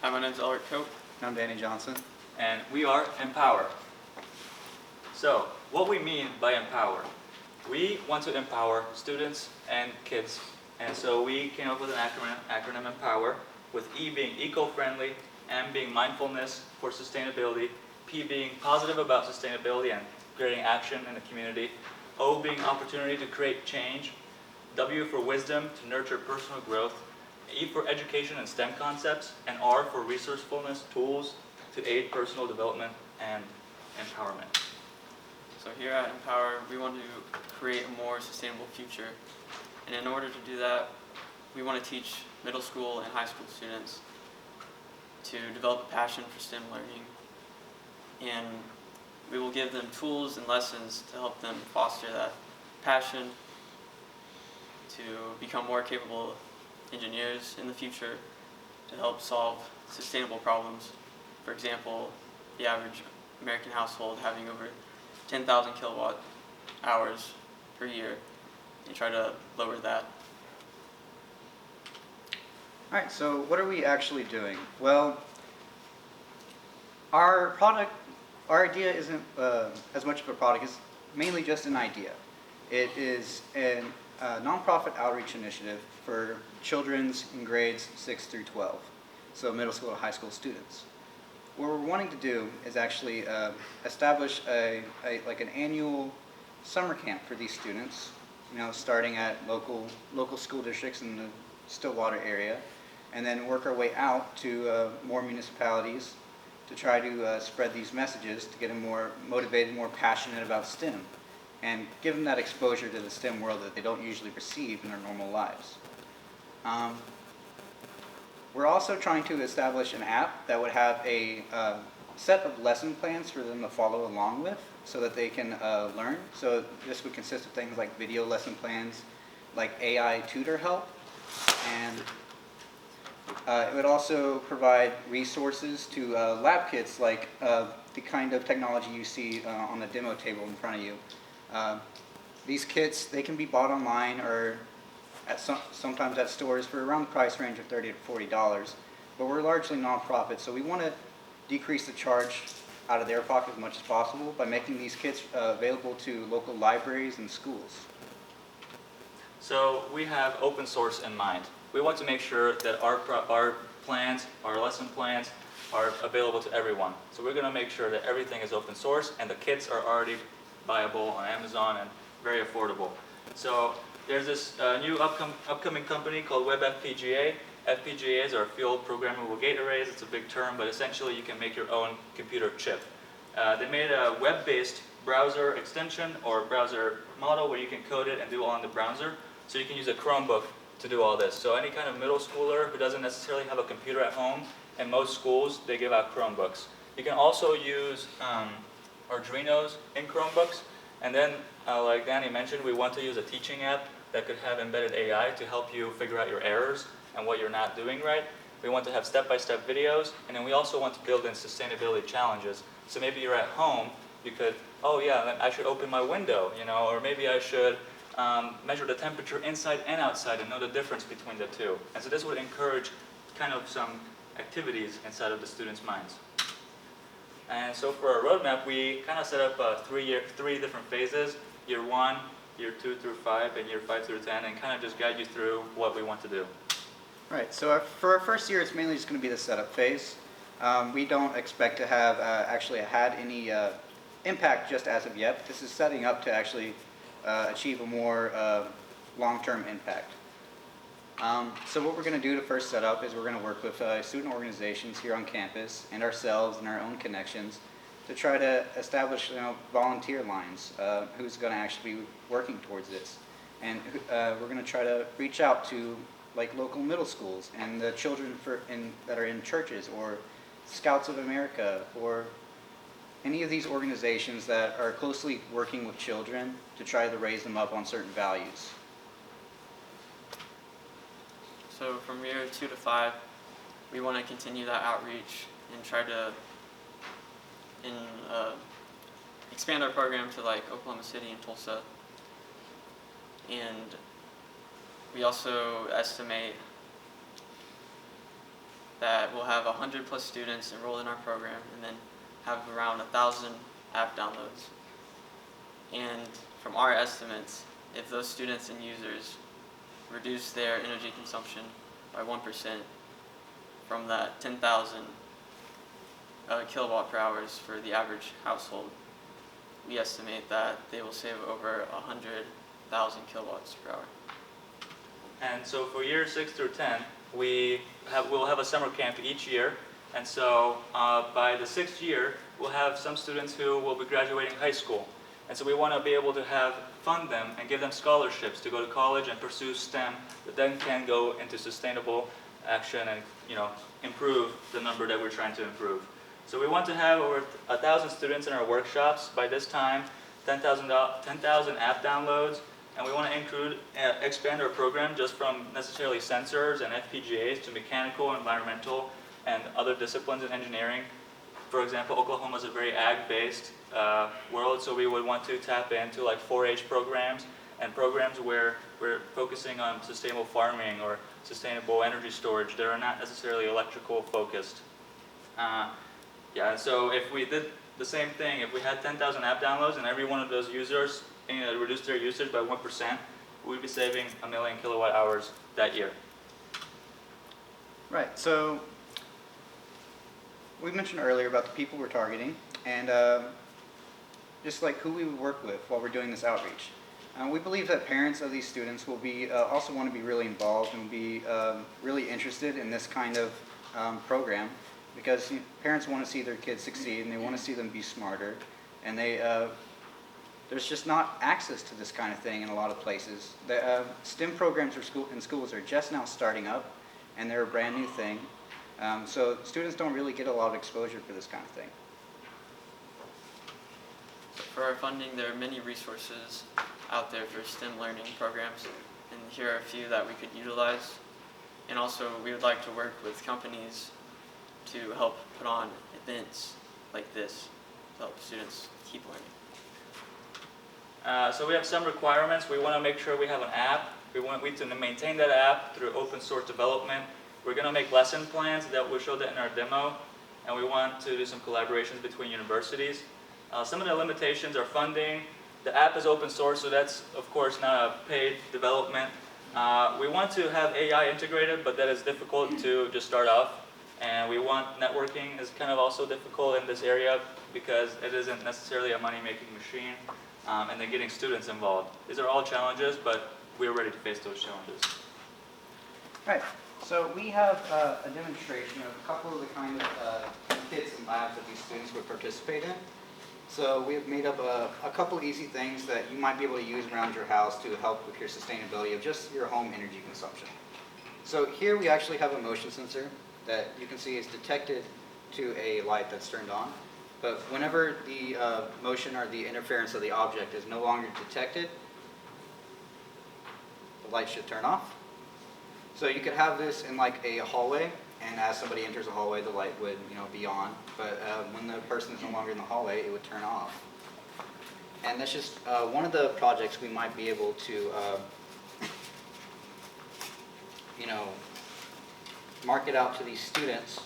Hi, my name is Elric. I'm Danny Johnson. And we are Empower. So, what we mean by empower. We want to empower students and kids, and so we came up with an acronym Empower, with E being eco-friendly, M being mindfulness for sustainability, P being positive about sustainability and creating action in the community, O being opportunity to create change, W for wisdom to nurture personal growth, E for education and STEM concepts, and R for resourcefulness tools to aid personal development and empowerment. So here at Empower, we want to create a more sustainable future. And in order to do that, we want to teach middle school and high school students to develop a passion for STEM learning. And we will give them tools and lessons to help them foster that passion to become more capable engineers in the future, to help solve sustainable problems. For example, the average American household having over 10,000 kilowatt hours per year, and try to lower that. All right, so what are we actually doing? Well, our idea isn't as much of a product, it's mainly just an idea. It is a nonprofit outreach initiative for children's in grades 6 through 12, so middle school and high school students. What we're wanting to do is actually establish like an annual summer camp for these students, starting at local school districts in the Stillwater area, and then work our way out to more municipalities to try to spread these messages to get them more motivated, more passionate about STEM, and give them that exposure to the STEM world that they don't usually receive in their normal lives. We're also trying to establish an app that would have a set of lesson plans for them to follow along with so that they can learn. So this would consist of things like video lesson plans, like AI tutor help, and it would also provide resources to lab kits like the kind of technology you see on the demo table in front of you. These kits, they can be bought online or sometimes at stores for around the price range of $30 to $40, but we're largely nonprofit, so we want to decrease the charge out of their pocket as much as possible by making these kits available to local libraries and schools. So we have open source in mind. We want to make sure that our plans, our lesson plans, are available to everyone. So we're going to make sure that everything is open source and the kits are already buyable on Amazon and very affordable. So there's this new upcoming company called WebFPGA. FPGAs are field programmable gate arrays. It's a big term, but essentially you can make your own computer chip. They made a web-based browser extension or browser model where you can code it and do it all in the browser. So you can use a Chromebook to do all this. So any kind of middle schooler who doesn't necessarily have a computer at home, in most schools they give out Chromebooks. You can also use Arduinos in Chromebooks. And then, like Danny mentioned, we want to use a teaching app that could have embedded AI to help you figure out your errors and what you're not doing right. We want to have step-by-step videos, and then we also want to build in sustainability challenges. So maybe you're at home, you could, oh yeah, I should open my window, or maybe I should measure the temperature inside and outside and know the difference between the two. And so this would encourage kind of some activities inside of the students' minds. And so for our roadmap, we kind of set up three different phases: year 1, year 2 through 5, and year 5 through 10, and kind of just guide you through what we want to do. Right, so for our first year, it's mainly just going to be the setup phase. We don't expect to have actually had any impact just as of yet. This is setting up to actually achieve a more long-term impact. So what we're going to do to first set up is we're going to work with student organizations here on campus and ourselves and our own connections to try to establish volunteer lines, who's going to actually be working towards this. And we're going to try to reach out to like local middle schools and the children that are in churches or Scouts of America or any of these organizations that are closely working with children to try to raise them up on certain values. So from year 2 to 5, we want to continue that outreach and try to expand our program to like Oklahoma City and Tulsa. And we also estimate that we'll have 100 plus students enrolled in our program and then have around 1,000 app downloads. And from our estimates, if those students and users reduce their energy consumption by 1% from that 10,000 kilowatt per hours for the average household, we estimate that they will save over 100,000 kilowatts per hour. And so for years 6 through 10, we'll have a summer camp each year. And so by the 6th year, we'll have some students who will be graduating high school. And so we want to be able to fund them and give them scholarships to go to college and pursue STEM that then can go into sustainable action and improve the number that we're trying to improve. So we want to have over 1,000 students in our workshops by this time, 10,000 app downloads, and we want to expand our program just from necessarily sensors and FPGAs to mechanical, environmental, and other disciplines in engineering. For example, Oklahoma is a very ag-based world, so we would want to tap into like 4-H programs and programs where we're focusing on sustainable farming or sustainable energy storage that are not necessarily electrical focused. Yeah, so if we did the same thing, if we had 10,000 app downloads and every one of those users reduced their usage by 1%, we'd be saving 1 million kilowatt hours that year. Right, so we mentioned earlier about the people we're targeting and just like who we would work with while we're doing this outreach. We believe that parents of these students will be also want to be really involved and be really interested in this kind of program, because parents want to see their kids succeed and they want to see them be smarter, and there's just not access to this kind of thing in a lot of places. The STEM programs in schools are just now starting up, and they're a brand new thing. So students don't really get a lot of exposure for this kind of thing. For our funding, there are many resources out there for STEM learning programs, and here are a few that we could utilize. And also, we would like to work with companies to help put on events like this to help students keep learning. So we have some requirements. We want to make sure we have an app. We to maintain that app through open source development. We're going to make lesson plans that will show that in our demo, and we want to do some collaborations between universities. Some of the limitations are funding. The app is open source, so that's of course not a paid development. We want to have AI integrated, but that is difficult to just start off. And we want networking is kind of also difficult in this area because it isn't necessarily a money-making machine. And then getting students involved. These are all challenges, but we're ready to face those challenges. Right. So we have a demonstration of a couple of the kind of kits and labs that these students would participate in. So we have made up a couple easy things that you might be able to use around your house to help with your sustainability of just your home energy consumption. So here we actually have a motion sensor that you can see is detected to a light that's turned on. But whenever the motion or the interference of the object is no longer detected, the light should turn off. So you could have this in like a hallway, and as somebody enters a hallway, the light would be on. But when the person is no longer in the hallway, it would turn off. And that's just one of the projects we might be able to market out to these students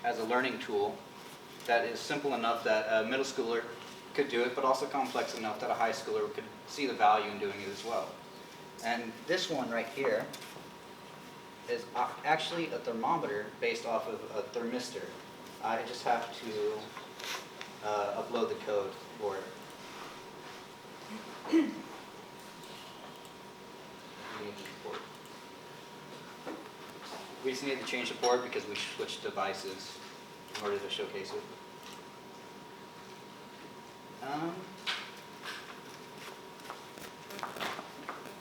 as a learning tool that is simple enough that a middle schooler could do it, but also complex enough that a high schooler could see the value in doing it as well. And this one right here is actually a thermometer based off of a thermistor. I just have to upload the code for it. We just need to change the port because we switched devices in order to showcase it.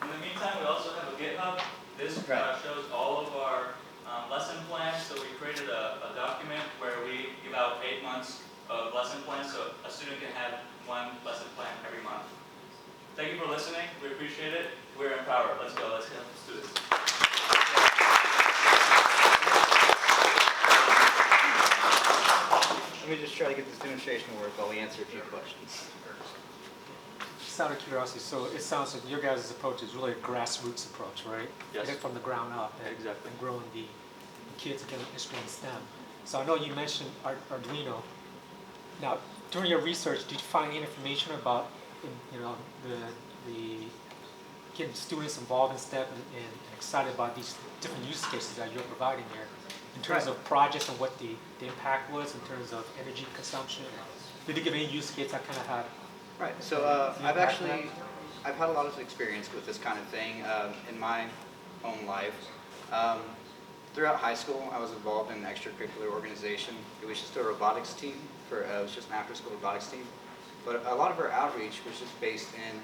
In the meantime, we also have a GitHub. This shows all of our lesson plans. So we created a document where we give out 8 months of lesson plans, so a student can have one lesson plan every month. Thank you for listening. We appreciate it. We're empowered. Let's go. Let's help the students. Let me just try to get this demonstration to work while we answer a few questions. Just out of curiosity, so it sounds like your guys' approach is really a grassroots approach, right? Yes. Get it from the ground up and, Exactly. and growing the kids to get interested in STEM. So I know you mentioned Arduino. Now, during your research, did you find any information about, the getting students involved in STEM and excited about these different use cases that you're providing there, in terms of projects and what the impact was in terms of energy consumption? Did you give any use case that kind of had? Right. So I've had a lot of experience with this kind of thing in my own life. Throughout high school, I was involved in an extracurricular organization. It was just a robotics team. It was just an after-school robotics team. But a lot of our outreach was just based in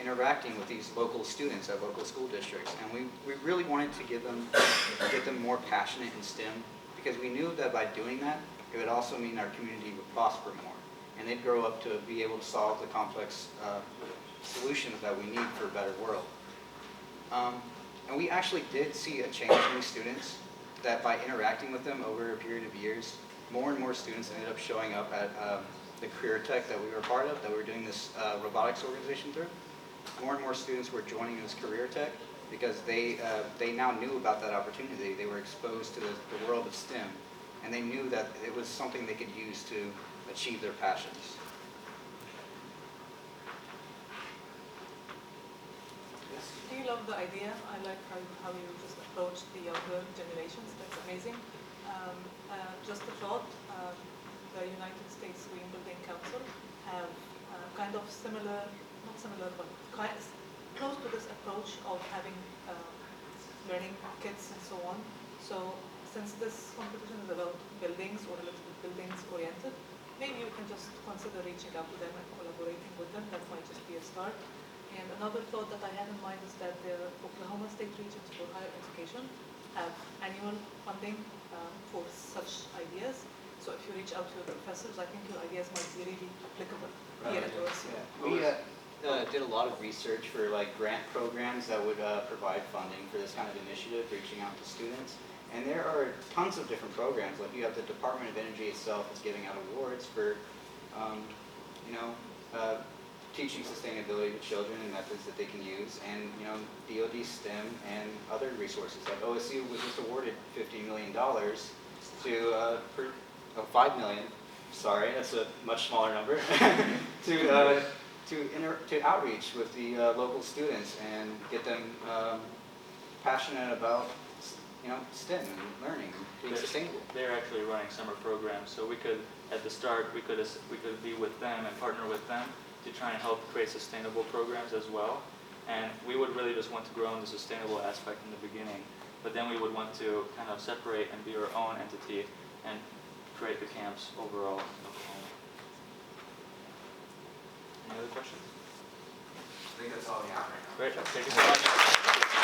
interacting with these local students at local school districts. And we really wanted to get them more passionate in STEM, because we knew that by doing that, it would also mean our community would prosper more. And they'd grow up to be able to solve the complex solutions that we need for a better world. And we actually did see a change in these students, that by interacting with them over a period of years, more and more students ended up showing up at the career tech that we were part of, that we were doing this robotics organization through. More and more students were joining this career tech because they now knew about that opportunity. They were exposed to the world of STEM, and they knew that it was something they could use to achieve their passions. Do you love the idea? I like how you just approached the younger generations. That's amazing. Just a thought, the United States Green Building Council have kind of similar, not similar, but close to this approach of having learning kits and so on. So since this competition is about buildings or a little bit buildings oriented, maybe you can just consider reaching out to them and collaborating with them. That might just be a start. And another thought that I had in mind is that the Oklahoma State Regions for Higher Education have annual funding for such ideas. So if you reach out to your professors, I think your ideas might be really applicable here at OSU. Yeah. We did a lot of research for grant programs that would provide funding for this kind of initiative, reaching out to students. And there are tons of different programs. Like you have the Department of Energy itself is giving out awards for, teaching sustainability to children and methods that they can use, and DoD STEM and other resources. Like OSU was just awarded $50 million to $5 million. Sorry, that's a much smaller number. to outreach with the local students and get them passionate about STEM and learning and being sustainable. They're actually running summer programs, so we could at the start we could be with them and partner with them to try and help create sustainable programs as well. And we would really just want to grow in the sustainable aspect in the beginning, but then we would want to kind of separate and be our own entity and create the camps overall in Oklahoma. Any other questions? I think that's all we have right now. Great, thank you so much.